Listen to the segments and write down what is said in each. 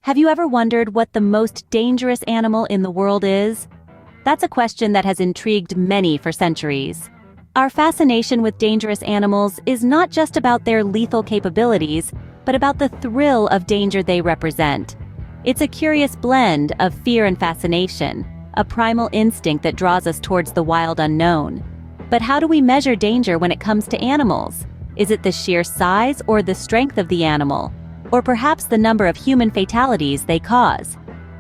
Have you ever wondered what the most dangerous animal in the world is? That's a question that has intrigued many for centuries. Our fascination with dangerous animals is not just about their lethal capabilities, but about the thrill of danger they represent. It's a curious blend of fear and fascination, a primal instinct that draws us towards the wild unknown. But how do we measure danger when it comes to animals? Is it the sheer size or the strength of the animal? Or perhaps the number of human fatalities they cause?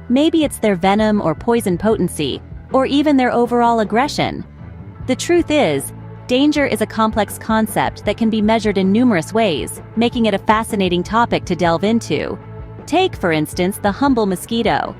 Maybe it's their venom or poison potency, or even their overall aggression. The truth is, danger is a complex concept that can be measured in numerous ways, making it a fascinating topic to delve into. Take, for instance, the humble mosquito.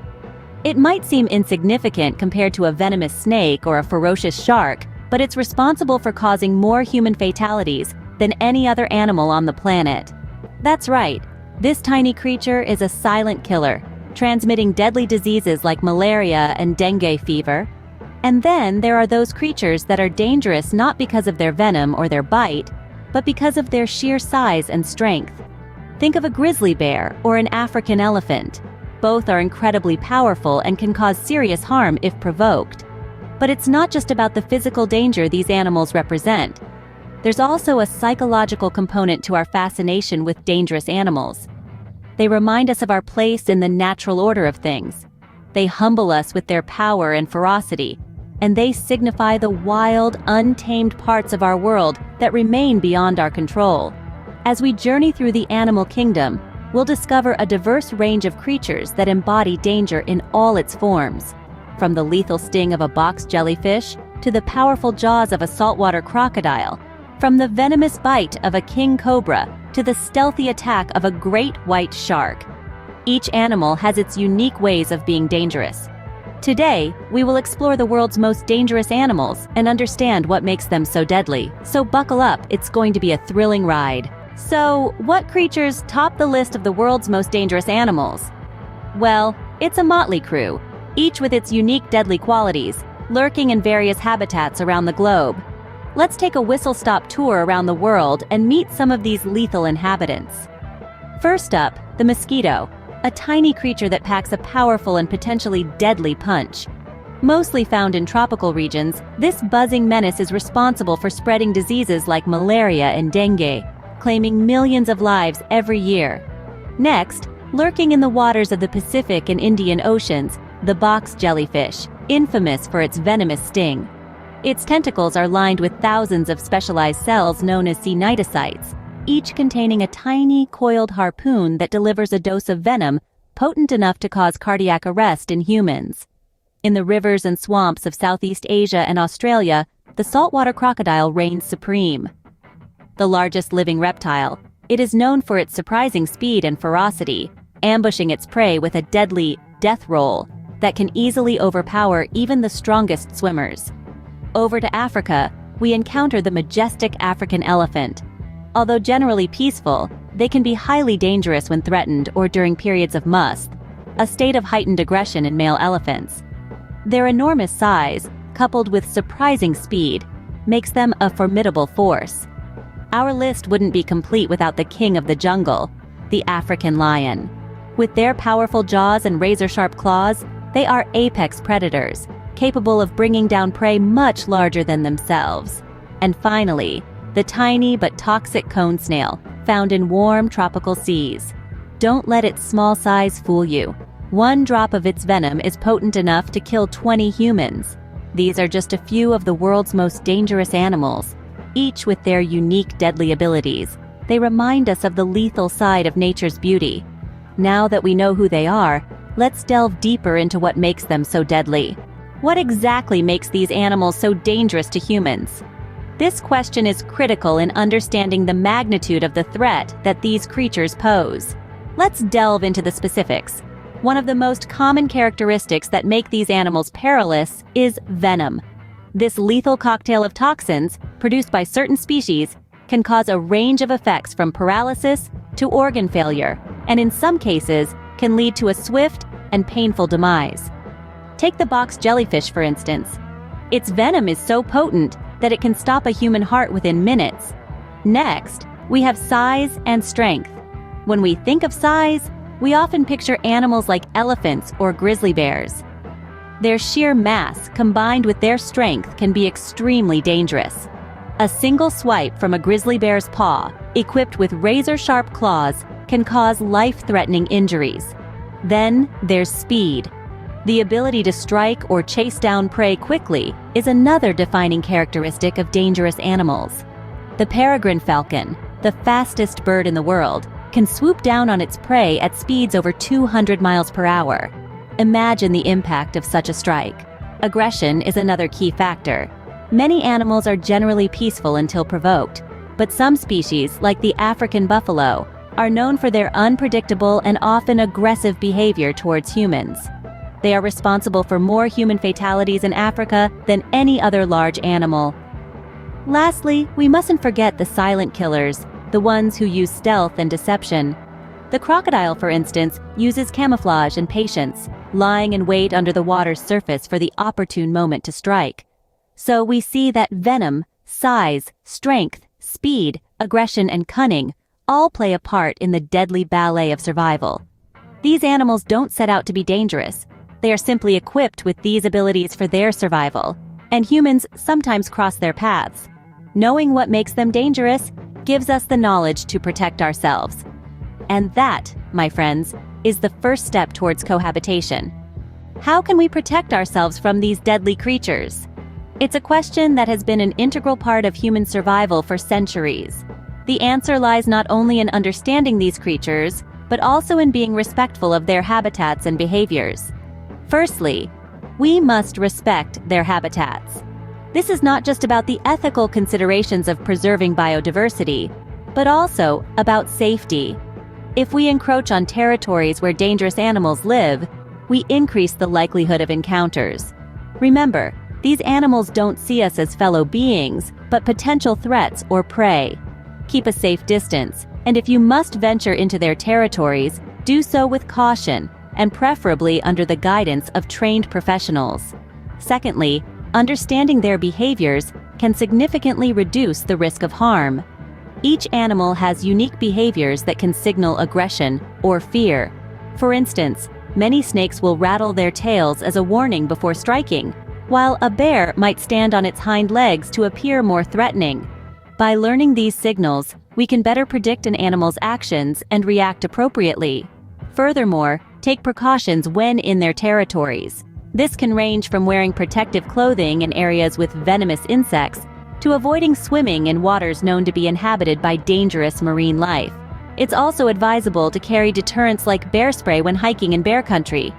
It might seem insignificant compared to a venomous snake or a ferocious shark, but it's responsible for causing more human fatalities than any other animal on the planet. That's right, this tiny creature is a silent killer, transmitting deadly diseases like malaria and dengue fever. And then there are those creatures that are dangerous not because of their venom or their bite, but because of their sheer size and strength. Think of a grizzly bear or an African elephant. Both are incredibly powerful and can cause serious harm if provoked. But it's not just about the physical danger these animals represent. There's also a psychological component to our fascination with dangerous animals. They remind us of our place in the natural order of things. They humble us with their power and ferocity, and they signify the wild, untamed parts of our world that remain beyond our control. As we journey through the animal kingdom, we'll discover a diverse range of creatures that embody danger in all its forms. From the lethal sting of a box jellyfish to the powerful jaws of a saltwater crocodile, from the venomous bite of a king cobra to the stealthy attack of a great white shark. Each animal has its unique ways of being dangerous. Today, we will explore the world's most dangerous animals and understand what makes them so deadly. So buckle up, it's going to be a thrilling ride. So, what creatures top the list of the world's most dangerous animals? Well, it's a motley crew, each with its unique deadly qualities, lurking in various habitats around the globe. Let's take a whistle-stop tour around the world and meet some of these lethal inhabitants. First up, the mosquito, a tiny creature that packs a powerful and potentially deadly punch. Mostly found in tropical regions, this buzzing menace is responsible for spreading diseases like malaria and dengue, claiming millions of lives every year. Next, lurking in the waters of the Pacific and Indian Oceans, the box jellyfish, infamous for its venomous sting. Its tentacles are lined with thousands of specialized cells known as cnidocytes, each containing a tiny, coiled harpoon that delivers a dose of venom potent enough to cause cardiac arrest in humans. In the rivers and swamps of Southeast Asia and Australia, the saltwater crocodile reigns supreme. The largest living reptile, it is known for its surprising speed and ferocity, ambushing its prey with a deadly death roll that can easily overpower even the strongest swimmers. Over to Africa, we encounter the majestic African elephant. Although generally peaceful, they can be highly dangerous when threatened or during periods of musth, a state of heightened aggression in male elephants. Their enormous size, coupled with surprising speed, makes them a formidable force. Our list wouldn't be complete without the king of the jungle, the African lion. With their powerful jaws and razor-sharp claws, they are apex predators, capable of bringing down prey much larger than themselves. And finally, the tiny but toxic cone snail, found in warm tropical seas. Don't let its small size fool you. One drop of its venom is potent enough to kill 20 humans. These are just a few of the world's most dangerous animals, each with their unique deadly abilities. They remind us of the lethal side of nature's beauty. Now that we know who they are, let's delve deeper into what makes them so deadly. What exactly makes these animals so dangerous to humans? This question is critical in understanding the magnitude of the threat that these creatures pose. Let's delve into the specifics. One of the most common characteristics that make these animals perilous is venom. This lethal cocktail of toxins, produced by certain species, can cause a range of effects from paralysis to organ failure, and in some cases, can lead to a swift and painful demise. Take the box jellyfish, for instance. Its venom is so potent that it can stop a human heart within minutes. Next, we have size and strength. When we think of size, We often picture animals like elephants or grizzly bears. Their sheer mass, combined with their strength, can be extremely dangerous. A single swipe from a grizzly bear's paw, equipped with razor-sharp claws, can cause life-threatening injuries. Then, there's speed. The ability to strike or chase down prey quickly is another defining characteristic of dangerous animals. The peregrine falcon, the fastest bird in the world, can swoop down on its prey at speeds over 200 miles per hour. Imagine the impact of such a strike. Aggression is another key factor. Many animals are generally peaceful until provoked, but some species, like the African buffalo, are known for their unpredictable and often aggressive behavior towards humans. They are responsible for more human fatalities in Africa than any other large animal. Lastly, we mustn't forget the silent killers, the ones who use stealth and deception. The crocodile, for instance, uses camouflage and patience, lying in wait under the water's surface for the opportune moment to strike. So we see that venom, size, strength, speed, aggression, and cunning all play a part in the deadly ballet of survival. These animals don't set out to be dangerous. They are simply equipped with these abilities for their survival, and humans sometimes cross their paths. Knowing what makes them dangerous gives us the knowledge to protect ourselves. And that, my friends, is the first step towards cohabitation. How can we protect ourselves from these deadly creatures? It's a question that has been an integral part of human survival for centuries. The answer lies not only in understanding these creatures, but also in being respectful of their habitats and behaviors. Firstly, we must respect their habitats. This is not just about the ethical considerations of preserving biodiversity, but also about safety. If we encroach on territories where dangerous animals live, we increase the likelihood of encounters. Remember, these animals don't see us as fellow beings, but potential threats or prey. Keep a safe distance, and if you must venture into their territories, do so with caution, and preferably under the guidance of trained professionals. Secondly, understanding their behaviors can significantly reduce the risk of harm. Each animal has unique behaviors that can signal aggression or fear. For instance, many snakes will rattle their tails as a warning before striking, while a bear might stand on its hind legs to appear more threatening. By learning these signals, we can better predict an animal's actions and react appropriately. Furthermore, take precautions when in their territories. This can range from wearing protective clothing in areas with venomous insects to avoiding swimming in waters known to be inhabited by dangerous marine life. It's also advisable to carry deterrents like bear spray when hiking in bear country.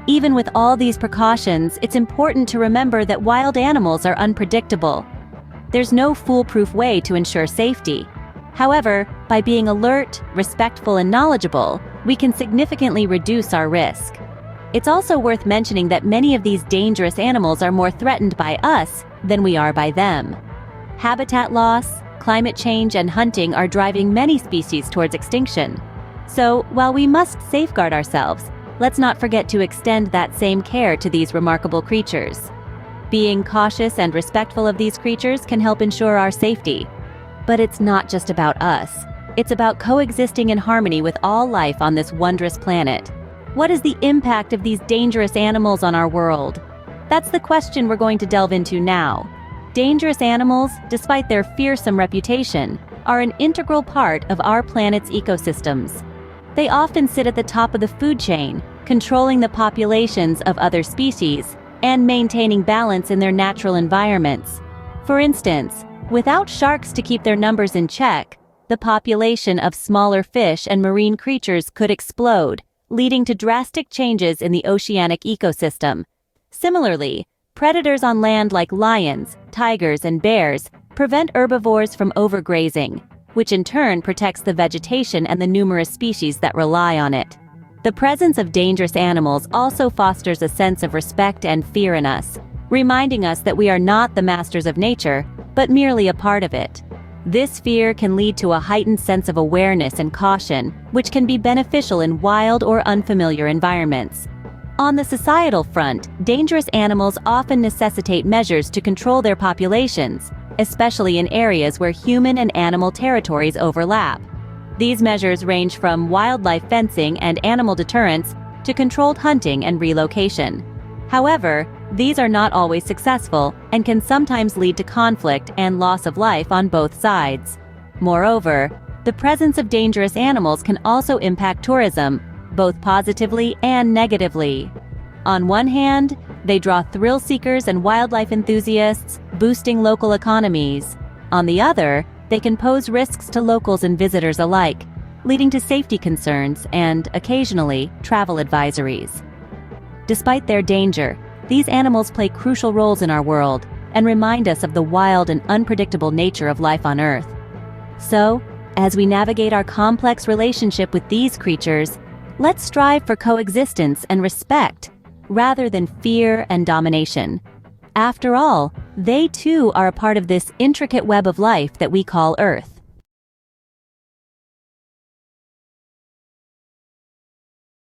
Even with all these precautions, it's important to remember that wild animals are unpredictable. There's no foolproof way to ensure safety. However, by being alert, respectful, and knowledgeable, we can significantly reduce our risk. It's also worth mentioning that many of these dangerous animals are more threatened by us than we are by them. Habitat loss, climate change, and hunting are driving many species towards extinction. So, while we must safeguard ourselves, let's not forget to extend that same care to these remarkable creatures. Being cautious and respectful of these creatures can help ensure our safety. But it's not just about us. It's about coexisting in harmony with all life on this wondrous planet. What is the impact of these dangerous animals on our world? That's the question we're going to delve into now. Dangerous animals, despite their fearsome reputation, are an integral part of our planet's ecosystems. They often sit at the top of the food chain, controlling the populations of other species and maintaining balance in their natural environments. For instance, without sharks to keep their numbers in check, the population of smaller fish and marine creatures could explode, leading to drastic changes in the oceanic ecosystem. Similarly, predators on land like lions, tigers, and bears prevent herbivores from overgrazing, which in turn protects the vegetation and the numerous species that rely on it. The presence of dangerous animals also fosters a sense of respect and fear in us, reminding us that we are not the masters of nature, but merely a part of it. This fear can lead to a heightened sense of awareness and caution, which can be beneficial in wild or unfamiliar environments. On the societal front, dangerous animals often necessitate measures to control their populations, especially in areas where human and animal territories overlap. These measures range from wildlife fencing and animal deterrence to controlled hunting and relocation. However, these are not always successful and can sometimes lead to conflict and loss of life on both sides. Moreover, the presence of dangerous animals can also impact tourism, both positively and negatively. On one hand, they draw thrill seekers and wildlife enthusiasts, boosting local economies. On the other, they can pose risks to locals and visitors alike, leading to safety concerns and, occasionally, travel advisories. Despite their danger, these animals play crucial roles in our world and remind us of the wild and unpredictable nature of life on Earth. So, as we navigate our complex relationship with these creatures, let's strive for coexistence and respect, rather than fear and domination. After all, they too are a part of this intricate web of life that we call Earth.